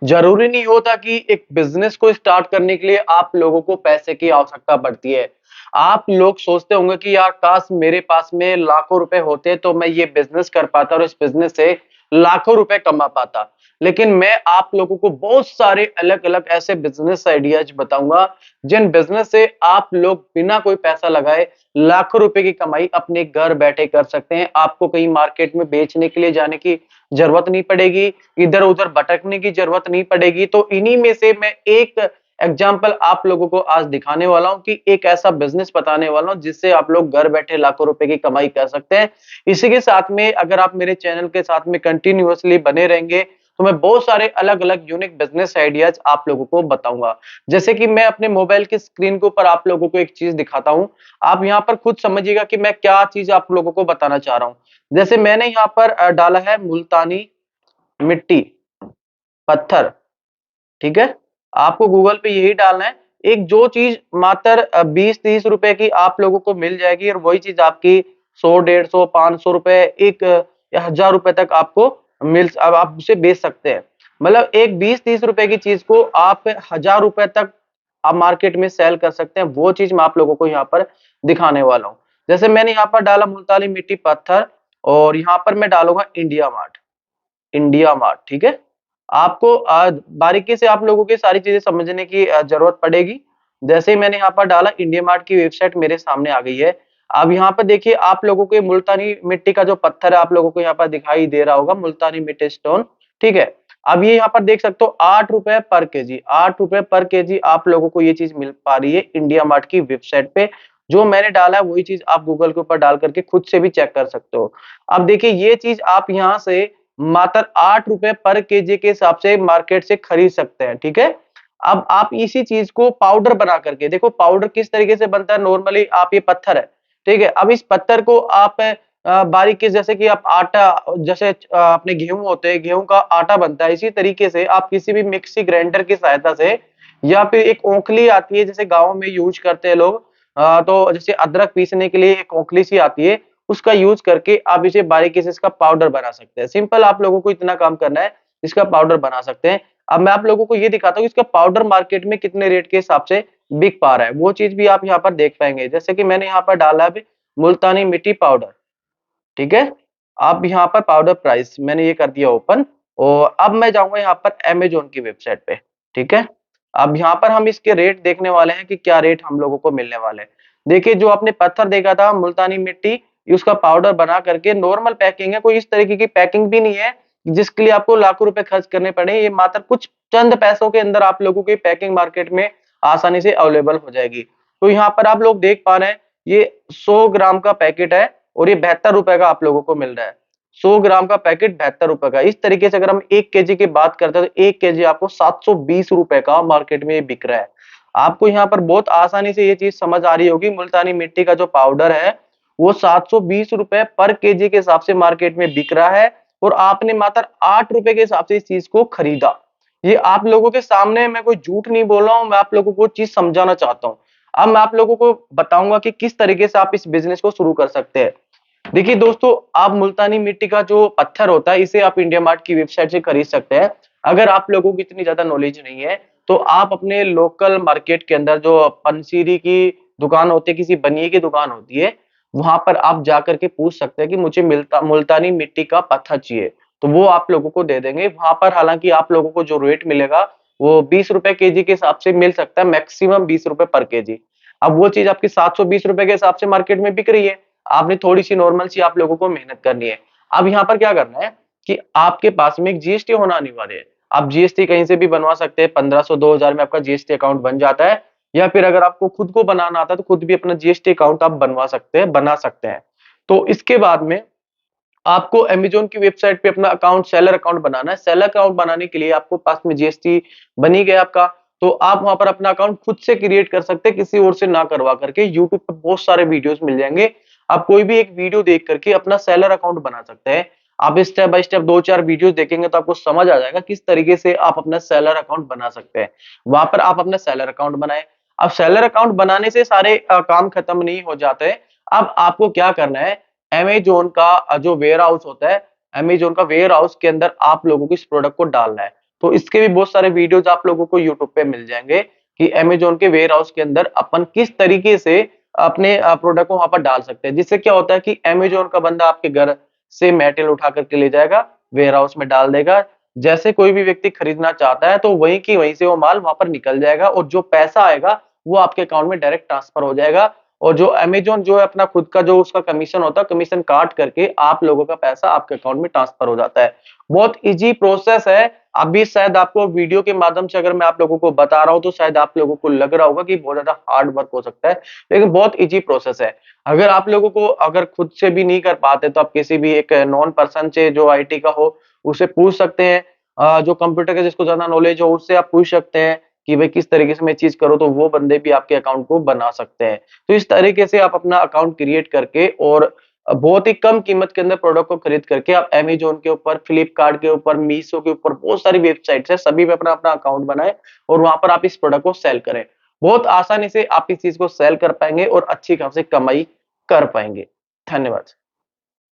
जरूरी नहीं होता कि एक बिजनेस को स्टार्ट करने के लिए आप लोगों को पैसे की आवश्यकता पड़ती है। आप लोग सोचते होंगे कि यार काश मेरे पास में लाखों रुपए होते तो मैं ये बिजनेस कर पाता और इस बिजनेस से लाखों रुपए कमा पाता। लेकिन मैं आप लोगों को बहुत सारे अलग-अलग ऐसे बिजनेस आइडियाज बताऊंगा जिन बिजनेस से आप लोग बिना कोई पैसा लगाए लाखों रुपए की कमाई अपने घर बैठे कर सकते हैं। आपको कहीं मार्केट में बेचने के लिए जाने की जरूरत नहीं पड़ेगी, इधर-उधर भटकने की जरूरत नहीं पड़ेगी। तो इन्हीं में से मैं एक एग्जाम्पल आप लोगों को आज दिखाने वाला हूं कि एक ऐसा बिजनेस बताने वाला हूं जिससे आप लोग घर बैठे लाखों रुपए की कमाई कर सकते हैं। इसी के साथ में अगर आप मेरे चैनल के साथ में कंटिन्यूअसली बने रहेंगे तो मैं बहुत सारे अलग-अलग यूनिक बिजनेस आइडियाज आप लोगों को बताऊंगा। जैसे कि मैं अपने मोबाइल की स्क्रीन के ऊपर आप लोगों को एक चीज दिखाता हूं। आप यहां पर खुद समझिएगा कि मैं क्या चीज आप लोगों को बताना चाह रहा हूं। जैसे मैंने यहाँ पर डाला है मुल्तानी मिट्टी, पत्थर, ठीक है? आपको गूगल पे यही डालना है। एक जो चीज़ मात्र 20-30 रुपए की आप लोगों को मिल जाएगी और वही चीज़ आपकी 100, 150, 500 रुपए, एक या 1000 रुपए तक आपको अब आप उसे बेच सकते हैं। मतलब एक 20-30 रुपए की चीज़ को आप 1000 रुपए तक आप मार्केट में सेल कर सकते हैं। वो चीज़ मैं आप लोगों को यहाँ पर दिखाने वाला हूँ। जैसे मैंने यहाँ पर डाला मुल्तानी मिट्टी, पत्थर और यहाँ पर मैं डालूँगा इंडिया मार्ट। इंडिया मार्ट, ठीक है? आपको बारीकी से आप लोगों की सारी चीज़ें समझने की ज़रूरत पड़ेगी। जैसे ही मैंने यहाँ पर डाला इंडिया मार्ट की वेबसाइट मेरे सामने आ गई है। अब यहाँ पर देखिए आप लोगों को ये मुल्तानी मिट्टी का जो पत्थर है आप लोगों को यहाँ पर दिखाई दे रहा होगा, मुल्तानी मिट्टी स्टोन, ठीक है? अब ये यहाँ पर देख सकते हो ₹8 पर केजी, ₹8 पर केजी आप लोगों को ये चीज़ मिल पा रही है इंडिया मार्ट की वेबसाइट पे। जो मैंने डाला है वही चीज़ आप गूगल के ऊपर डाल करके खुद से भी चेक कर सकते हो। अब देखिए ये चीज़ आप यहाँ से मात्र ₹8 पर केजी के हिसाब से मार्केट से खरीद सकते हैं, ठीक है? अब आप इसी चीज़ को पाउडर बना करके देखो पाउडर किस तरीके से बनता है नॉर्मली आप ये पत्थर है, ठीक है? अब इस पत्थर को आप बारीकी जैसे कि आप आटा जैसे अपने गेहूँ होते हैं, गेहूँ का आटा बनता है, इसी तरीके से आप किसी भी मिक्सी ग्राइंडर की सहायता से या फिर एक ओखली आती है जैसे गाँव में यूज़ करते हैं लोग तो जैसे अदरक पीसने के लिए एक ओखली सी आती है, उसका यूज़ करके आप इसे बारीकी से इसका पाउडर बना सकते हैं। सिंपल आप लोगों को इतना काम करना है, इसका पाउडर बना सकते हैं। अब मैं आप लोगों को ये दिखाता हूँ इसका पाउडर मार्केट में कितने रेट के हिसाब से बिक पा रहा है, वो चीज़ भी आप यहाँ पर देख पाएँगे। जैसे कि मैंने यहाँ पर डाला है अभी मुल्तानी मिट्टी पाउडर, ठीक है? अब यहाँ पर पाउडर प्राइस मैंने ये कर दिया ओपन और अब मैं जाऊँगा यहाँ पर अमेज़न की वेबसाइट पे, ठीक है? अब यहाँ पर हम इसके रेट देखने वाले हैं कि क्या रेट हम लोगों को मिलने वाले हैं। देखिए जो आपने पत्थर देखा था मुल्तानी मिट्टी, ये उसका पाउडर बना करके नॉर्मल पैकिंग है, कोई इस तरीके की पैकिंग भी नहीं है, जिसके लिए आपको लाखों रुपए खर्च करने पड़े। ये मात्र कुछ चंद पैसों के अंदर आप लोगों की पैकिंग मार्केट में आसानी से अवेलेबल हो जाएगी। तो यहाँ पर आप लोग देख पा रहे हैं, ये 100 ग्राम का पैकेट है और ये ₹72 का आप लोगों को मिल रहा है। 100 ग्राम का पैकेट ₹72 का। इस तरीके से अगर हम 1 केजी की बात करते हैं तो 1 केजी आपको ₹720 का मार्केट में ये बिक रहा है। आपको यहाँ पर बहुत आसानी से ये चीज़ समझ आ रही होगी मुल्तानी मिट्टी का जो पाउडर है, वो ₹720 पर केजी के हिसाब से मार्केट में बिक रहा है और आपने मात्र ₹8 के हिसाब से इस चीज़ को खरीदा। ये आप लोगों के सामने मैं कोई झूठ नहीं बोल रहा हूँ, मैं आप लोगों को चीज़ समझाना चाहता हूँ। अब मैं आप लोगों को बताऊँगा कि किस तरीके से आप इस बिज़नेस को शुरू कर सकते हैं। देखिए दोस्तों, आप मुल्तानी मिट्टी का जो पत्थर होता है, इसे आप इंडिया मार्ट की वेबसाइट से खरीद सकते हैं। अगर आप लोगों को इतनी ज़्यादा नॉलेज नहीं है, तो आप अपने लोकल मार्केट के अंदर जो पंसीरी की दुकान होती है, किसी बनिए की दुकान होती है, वहाँ पर आप जाकर के पूछ सकते हैं कि मुझे मिलता मुल्तानी मिट्टी का पत्थर चाहिए, तो वो आप लोगों को दे देंगे। वहाँ पर हालाँकि आप लोगों को जो रेट मिलेगा, वो ₹20 केजी के हिसाब से मिल सकता है, मैक्सिमम ₹20 पर केजी। अब वो चीज़ आपकी ₹720 के हिसाब से मार्केट में बिक रही है। आपने थोड़ी-सी नॉर्मल सी आप लोगों को मेहनत करनी है। अब यहाँ पर क्या करना है कि आपके पास में एक जीएसटी होना अनिवार्य है। आप जीएसटी कहीं से भी बनवा सकते हैं, 1500 2000 में आपका जीएसटी अकाउंट बन जाता है या फिर अगर आपको खुद को बनाना आता है तो खुद भी अपना जीएसटी अकाउंट आप बनवा सकते हैं, बना सकते हैं। तो इसके बाद में आपको अमेज़न की वेबसाइट पे अपना अकाउंट सेलर अकाउंट बनाना है। सेलर अकाउंट बनाने के लिए आपको पास में जीएसटी बन ही गया आपका, तो आप वहाँ पर अपना अकाउंट खुद से क्रिएट कर सकते हैं, किसी और से ना करवा करके। यूट्यूब पे बहुत सारे वीडियोज़ मिल जाएँगे। आप कोई भी एक वीडियो देख करके अपना सेलर अकाउंट बना सकते हैं। आप स्टेप बाय स्टेप 2-4 वीडियोज़ देखेंगे तो आपको समझ आ जाएगा किस तरीके से आप अपना सेलर अकाउंट बना सकते हैं। वहाँ पर आप अपना सेलर अकाउंट बनाएँ। अब सेलर अकाउंट बनाने से सारे काम खत्म नहीं हो जाते। अब आपको क्या करना है अमेज़न का जो वेयरहाउस होता है, अमेज़न का वेयरहाउस के अंदर आप लोगों को इस प्रोडक्ट को डालना है। तो इसके भी बहुत सारे वीडियोज़ आप लोगों को यूट्यूब पे मिल जाएँगे कि अमेज़न के वेयरहाउस के अंदर अपन किस तरीके से अपने प्रोडक्ट को वहाँ पर डाल सकते हैं। जिससे क्या होता है कि अमेज़न का बंदा आपके घर से मटेरियल उठा कर के ले जाएगा, वेयरहाउस में डाल देगा। जैसे कोई भी व्यक्ति खरीदना चाहता है तो वहीं की वहीं से वो माल वहाँ पर निकल जाएगा और जो पैसा आएगा वो आपके अकाउंट में डायरेक्ट ट्रांसफर हो जाएगा और जो अमेज़न जो है अपना खुद का जो उसका कमीशन होता है, कमीशन काट करके आप लोगों का पैसा आपके अकाउंट में ट्रांसफर हो जाता है। बहुत ईज़ी प्रोसेस है। अभी शायद आपको वीडियो के माध्यम से अगर मैं आप लोगों को बता रहा हूँ तो शायद आप लोगों को लग रहा होगा कि बहुत ज़्यादा हार्ड वर्क हो सकता है, लेकिन बहुत ईज़ी प्रोसेस है। अगर आप लोगों को अगर खुद से भी नहीं कर पाते तो आप किसी भी एक नॉन पर्सन से जो आईटी का हो, उससे पूछ सकते हैं। जो कंप्यूटर का जिसको ज़्यादा नॉलेज हो उससे आप पूछ सकते हैं कि भाई किस तरीके से मैं चीज़ करूँ तो वो बंदे भी आपके अकाउंट को बना सकते हैं। तो इस तरीके से आप अपना अकाउंट क्रिएट करके और बहुत ही कम कीमत के अंदर प्रोडक्ट को खरीद करके आप अमेज़न के ऊपर, फ्लिपकार्ट के ऊपर, मीशो के ऊपर बहुत सारी वेबसाइट्स हैं, सभी पे अपना-अपना अकाउंट बनाएँ और वहाँ पर आप इस प्रोडक्ट को सेल करें। बहुत आसानी से आप इस चीज़ को सेल कर पाएँगे और अच्छी खासी कमाई कर पाएँगे। धन्यवाद।